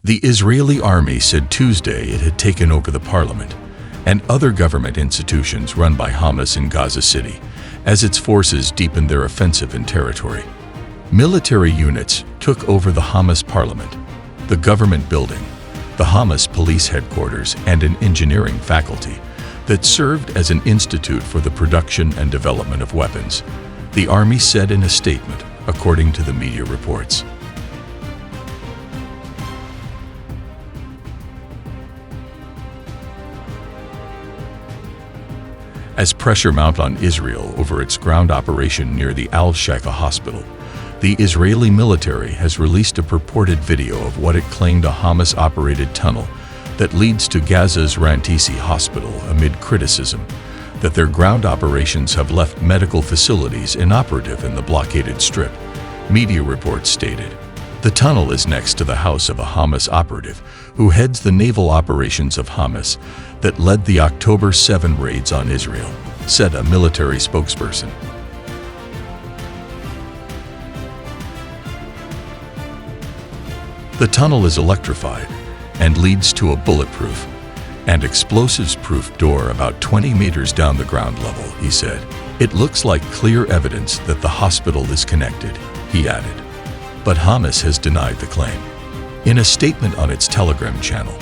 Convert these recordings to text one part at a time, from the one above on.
The Israeli army said Tuesday it had taken over the parliament and other government institutions run by Hamas in Gaza City as its forces deepened their offensive in territory. Military units took over the Hamas parliament, the government building, the Hamas police headquarters, and an engineering faculty that served as an institute for the production and development of weapons, the army said in a statement, according to the media reports. As pressure mounted on Israel over its ground operation near the Al-Shifa hospital, the Israeli military has released a purported video of what it claimed a Hamas-operated tunnel that leads to Gaza's Rantisi hospital amid criticism that their ground operations have left medical facilities inoperative in the blockaded strip, media reports stated. The tunnel is next to the house of a Hamas operative who heads the naval operations of Hamas that led the October 7 raids on Israel, said a military spokesperson. The tunnel is electrified and leads to a bulletproof and explosives-proof door about 20 meters down the ground level, he said. It looks like clear evidence that the hospital is connected, he added. But Hamas has denied the claim. In a statement on its Telegram channel,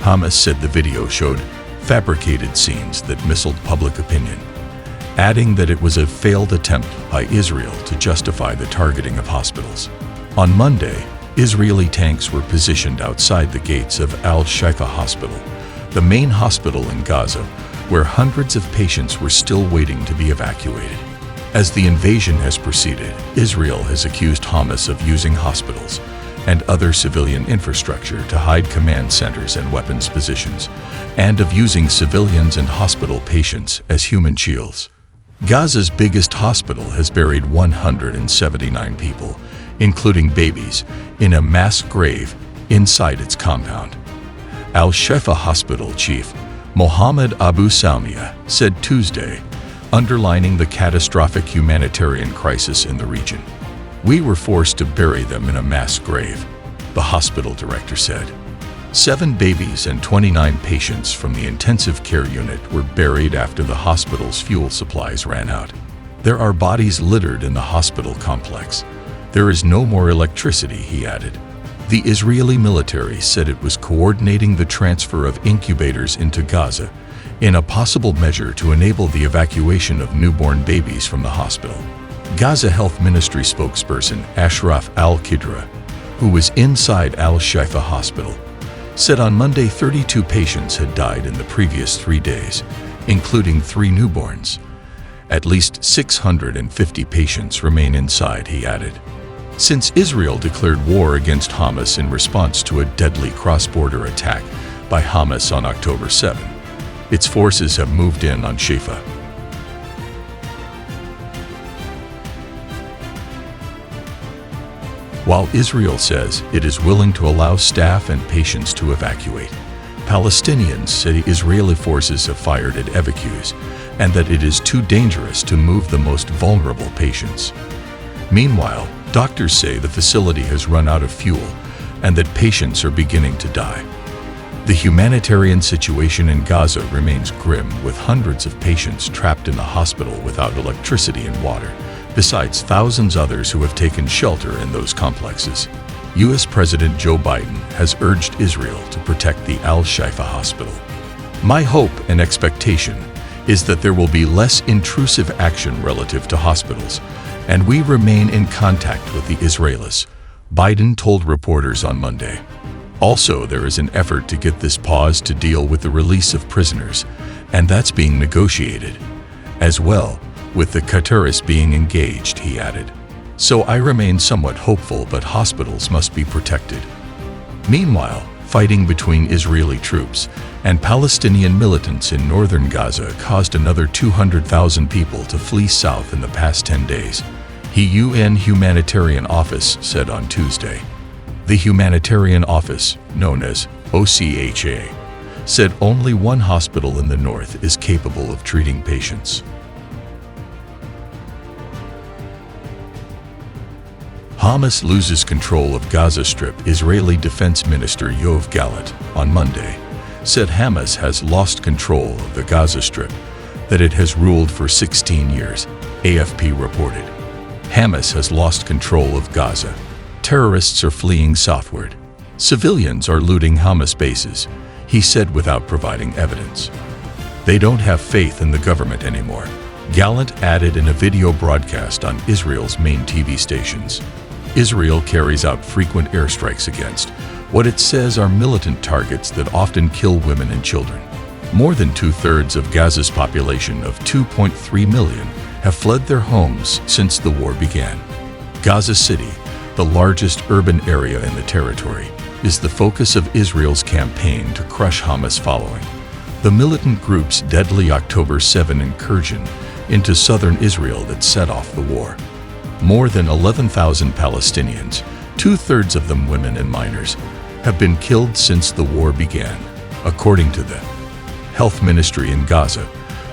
Hamas said the video showed fabricated scenes that misled public opinion, adding that it was a failed attempt by Israel to justify the targeting of hospitals. On Monday, Israeli tanks were positioned outside the gates of Al-Shifa Hospital, the main hospital in Gaza, where hundreds of patients were still waiting to be evacuated. As the invasion has proceeded, Israel has accused Hamas of using hospitals and other civilian infrastructure to hide command centers and weapons positions, and of using civilians and hospital patients as human shields. Gaza's biggest hospital has buried 179 people, including babies, in a mass grave inside its compound. Al-Shifa Hospital Chief Mohammed Abu Salmiya said Tuesday, underlining the catastrophic humanitarian crisis in the region. "We were forced to bury them in a mass grave," the hospital director said. 7 babies and 29 patients from the intensive care unit were buried after the hospital's fuel supplies ran out. "There are bodies littered in the hospital complex. There is no more electricity," he added. The Israeli military said it was coordinating the transfer of incubators into Gaza in a possible measure to enable the evacuation of newborn babies from the hospital. Gaza Health Ministry spokesperson Ashraf al-Qidra, who was inside Al-Shifa Hospital, said on Monday 32 patients had died in the previous 3 days, including 3 newborns. At least 650 patients remain inside, he added. Since Israel declared war against Hamas in response to a deadly cross-border attack by Hamas on October 7, its forces have moved in on Shifa. While Israel says it is willing to allow staff and patients to evacuate, Palestinians say Israeli forces have fired at evacuees and that it is too dangerous to move the most vulnerable patients. Meanwhile, doctors say the facility has run out of fuel and that patients are beginning to die. The humanitarian situation in Gaza remains grim, with hundreds of patients trapped in the hospital without electricity and water, besides thousands others who have taken shelter in those complexes. U.S. President Joe Biden has urged Israel to protect the Al-Shifa hospital. "My hope and expectation is that there will be less intrusive action relative to hospitals, and we remain in contact with the Israelis," Biden told reporters on Monday. Also, there is an effort to get this pause to deal with the release of prisoners, and that's being negotiated. As well, with the Qataris being engaged, he added. "So I remain somewhat hopeful, but hospitals must be protected." Meanwhile, fighting between Israeli troops and Palestinian militants in northern Gaza caused another 200,000 people to flee south in the past 10 days, the UN Humanitarian Office said on Tuesday. The Humanitarian Office, known as OCHA, said only one hospital in the north is capable of treating patients. Hamas loses control of Gaza Strip. Israeli Defense Minister Yoav Gallant on Monday said Hamas has lost control of the Gaza Strip, that it has ruled for 16 years, AFP reported. Hamas has lost control of Gaza. Terrorists are fleeing southward. Civilians are looting Hamas bases, he said without providing evidence. They don't have faith in the government anymore, Gallant added in a video broadcast on Israel's main TV stations. Israel carries out frequent airstrikes against what it says are militant targets that often kill women and children. More than two-thirds of Gaza's population of 2.3 million have fled their homes since the war began. Gaza City, the largest urban area in the territory, is the focus of Israel's campaign to crush Hamas following the militant group's deadly October 7 incursion into southern Israel that set off the war. More than 11,000 Palestinians, two-thirds of them women and minors, have been killed since the war began, according to the Health Ministry in Gaza,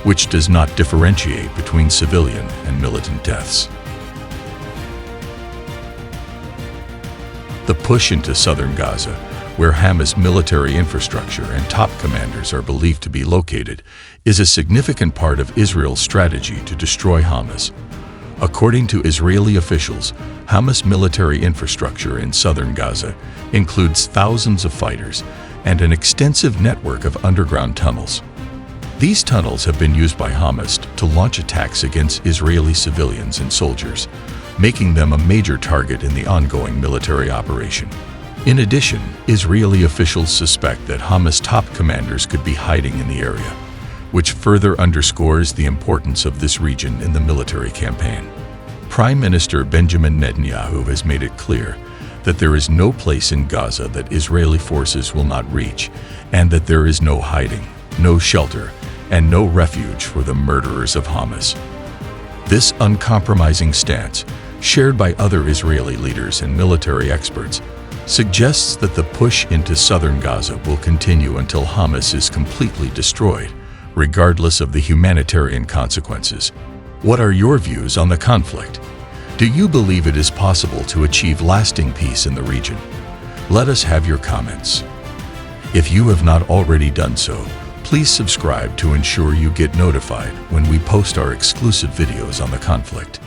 which does not differentiate between civilian and militant deaths. The push into southern Gaza, where Hamas military infrastructure and top commanders are believed to be located, is a significant part of Israel's strategy to destroy Hamas. According to Israeli officials, Hamas military infrastructure in southern Gaza includes thousands of fighters and an extensive network of underground tunnels. These tunnels have been used by Hamas to launch attacks against Israeli civilians and soldiers, making them a major target in the ongoing military operation. In addition, Israeli officials suspect that Hamas top commanders could be hiding in the area, which further underscores the importance of this region in the military campaign. Prime Minister Benjamin Netanyahu has made it clear that there is no place in Gaza that Israeli forces will not reach, and that there is no hiding, no shelter, and no refuge for the murderers of Hamas. This uncompromising stance, shared by other Israeli leaders and military experts, suggests that the push into southern Gaza will continue until Hamas is completely destroyed, regardless of the humanitarian consequences. What are your views on the conflict? Do you believe it is possible to achieve lasting peace in the region? Let us have your comments. If you have not already done so, please subscribe to ensure you get notified when we post our exclusive videos on the conflict.